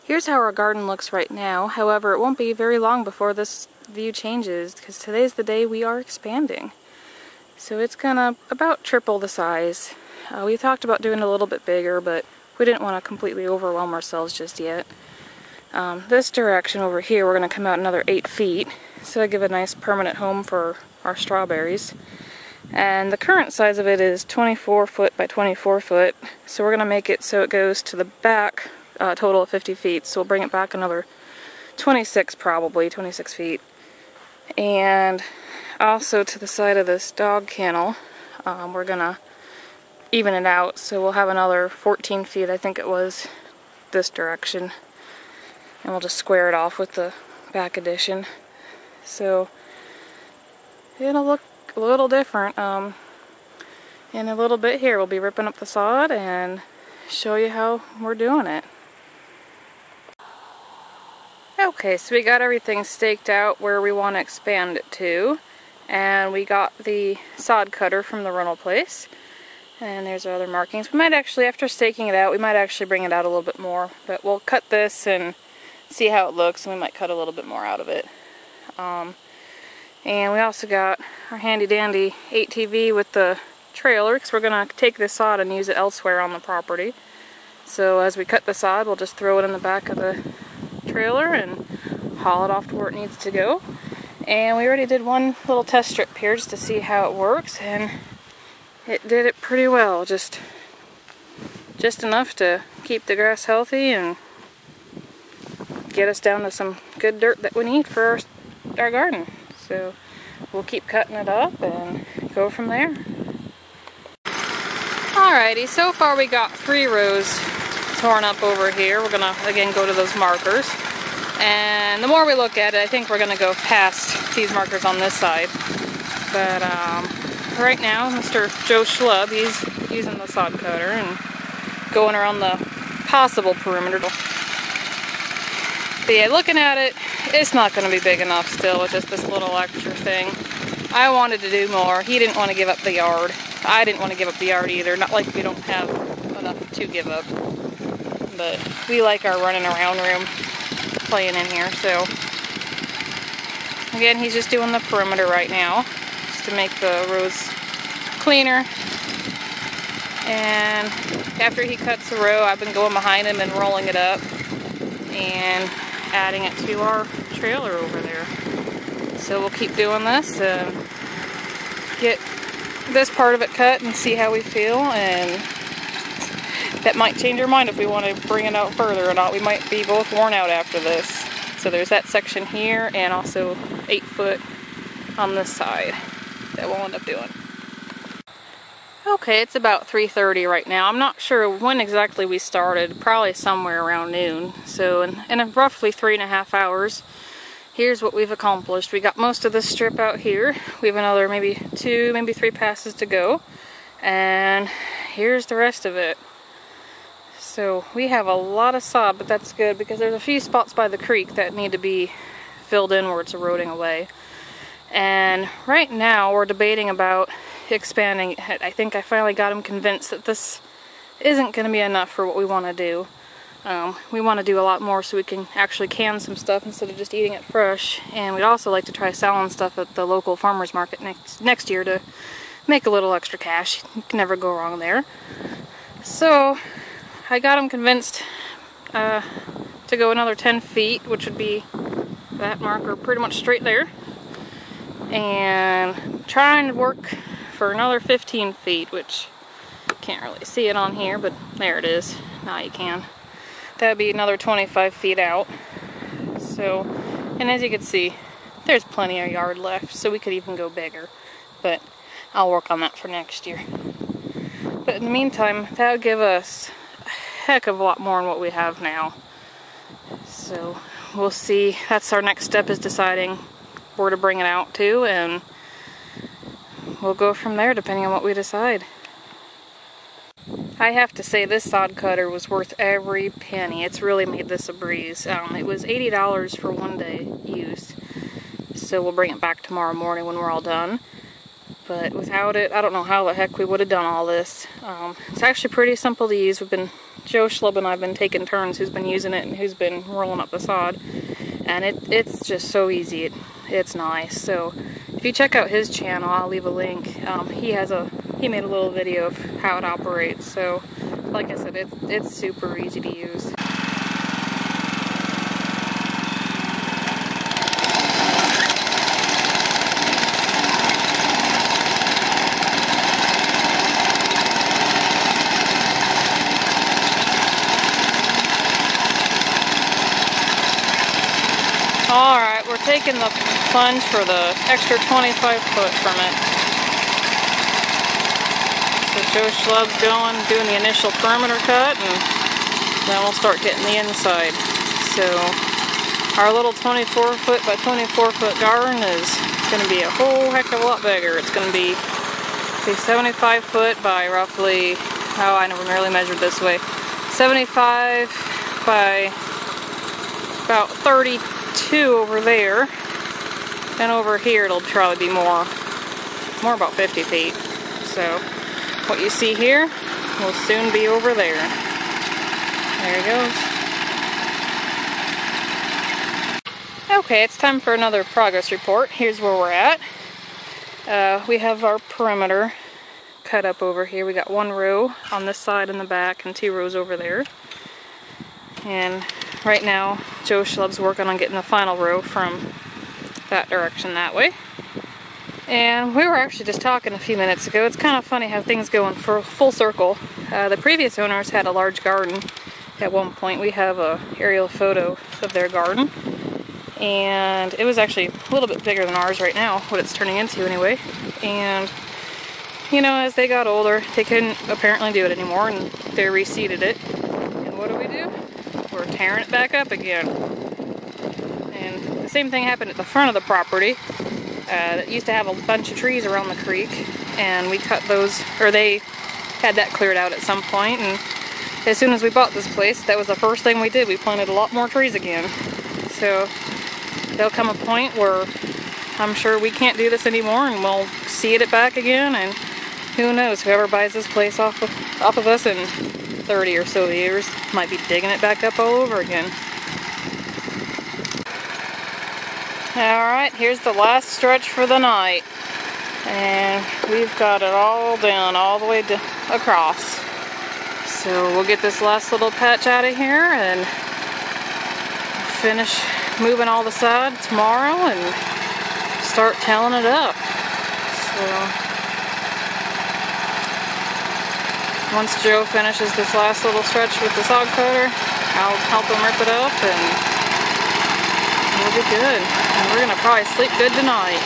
Here's how our garden looks right now. However, it won't be very long before this view changes, because today's the day we are expanding. So it's gonna about triple the size. We talked about doing it a little bit bigger, but we didn't want to completely overwhelm ourselves just yet. This direction over here, we're gonna come out another 8 feet, so I give a nice permanent home for our strawberries. And the current size of it is 24 foot by 24 foot, so we're gonna make it so it goes to the back, total of 50 feet, so we'll bring it back another 26 feet. And also to the side of this dog kennel, we're gonna even it out, so we'll have another 14 feet, I think it was, this direction. And we'll just square it off with the back addition. So it'll look a little different. In a little bit here, we'll be ripping up the sod and show you how we're doing it. Okay, so we got everything staked out where we want to expand it to, and we got the sod cutter from the rental place, and there's our other markings. We might actually, after staking it out, we might actually bring it out a little bit more, but we'll cut this and see how it looks, and we might cut a little bit more out of it. And we also got our handy dandy 8TV with the trailer, because we're going to take this sod and use it elsewhere on the property. So as we cut the sod, we'll just throw it in the back of the trailer and haul it off to where it needs to go. And we already did one little test strip here just to see how it works, and it did it pretty well. Just enough to keep the grass healthy and get us down to some good dirt that we need for our garden. So we'll keep cutting it up and go from there. Alrighty, so far we got 3 rows torn up over here. We're gonna again go to those markers, and the more we look at it, I think we're gonna go past these markers on this side. But right now, Mr. JoeSchlubb, he's using the sod cutter and going around the possible perimeter. But yeah, looking at it, it's not gonna be big enough still with just this little extra thing. I wanted to do more. He didn't want to give up the yard. I didn't want to give up the yard either. Not like we don't have enough to give up. But we like our running around room playing in here, so again, he's just doing the perimeter right now just to make the rows cleaner. And after he cuts a row, I've been going behind him and rolling it up and adding it to our trailer over there. So we'll keep doing this and get this part of it cut and see how we feel, and that might change our mind if we want to bring it out further or not. We might be both worn out after this. So there's that section here, and also 8 foot on this side that we'll end up doing. Okay, it's about 3:30 right now. I'm not sure when exactly we started, probably somewhere around noon. So in roughly 3.5 hours, here's what we've accomplished. We got most of this strip out here. We have another maybe 2, maybe 3 passes to go. And here's the rest of it. So we have a lot of sod, but that's good because there's a few spots by the creek that need to be filled in where it's eroding away. And right now we're debating about expanding it. I think I finally got him convinced that this isn't going to be enough for what we want to do. We want to do a lot more so we can actually can some stuff instead of just eating it fresh. And we'd also like to try selling stuff at the local farmer's market next year to make a little extra cash. You can never go wrong there. So I got him convinced to go another 10 feet, which would be that marker pretty much straight there. And trying to work for another 15 feet, which you can't really see it on here, but there it is. Now you can. That would be another 25 feet out. So, and as you can see, there's plenty of yard left, so we could even go bigger. But I'll work on that for next year. But in the meantime, that would give us a heck of a lot more than what we have now. So we'll see. That's our next step, is deciding where to bring it out to, and we'll go from there depending on what we decide. I have to say, this sod cutter was worth every penny. It's really made this a breeze. It was $80 for 1 day use. So we'll bring it back tomorrow morning when we're all done. but without it, I don't know how the heck we would have done all this. It's actually pretty simple to use. JoeSchlubb and I have been taking turns who's been using it and who's been rolling up the sod, and it's just so easy. It's nice. So if you check out his channel, I'll leave a link. He made a little video of how it operates. So like I said, it's super easy to use. Alright, we're taking the plunge for the extra 25 foot from it. So JoeSchlubb's doing the initial perimeter cut, and then we'll start getting the inside. So our little 24 foot by 24 foot garden is going to be a whole heck of a lot bigger. It's going to be, say, 75 foot by roughly, I never really measured this way, 75 by about 32 over there, and over here it'll probably be more about 50 feet. So what you see here will soon be over there. There it goes. Okay, it's time for another progress report. Here's where we're at. We have our perimeter cut up over here. We got one row on this side in the back and 2 rows over there. And right now, JoeSchlubb's working on getting the final row from that direction that way. And we were actually just talking a few minutes ago. It's kind of funny how things go in full circle. The previous owners had a large garden at one point. We have an aerial photo of their garden. And it was actually a little bit bigger than ours right now, what it's turning into anyway. And, you know, as they got older, they couldn't apparently do it anymore, and they reseeded it. And what do? We're tearing it back up again. And the same thing happened at the front of the property. That used to have a bunch of trees around the creek, and we cut those, or they had that cleared out at some point, and as soon as we bought this place, that was the first thing we did. We planted a lot more trees again. So there'll come a point where I'm sure we can't do this anymore, and we'll seed it back again, and who knows, whoever buys this place off of us in 30 or so years might be digging it back up all over again. Alright, here's the last stretch for the night, and we've got it all done all the way across. So we'll get this last little patch out of here and finish moving all the sod tomorrow and start tilling it up. So once Joe finishes this last little stretch with the sod cutter, I'll help him rip it up, and we'll be good. And we're going to probably sleep good tonight.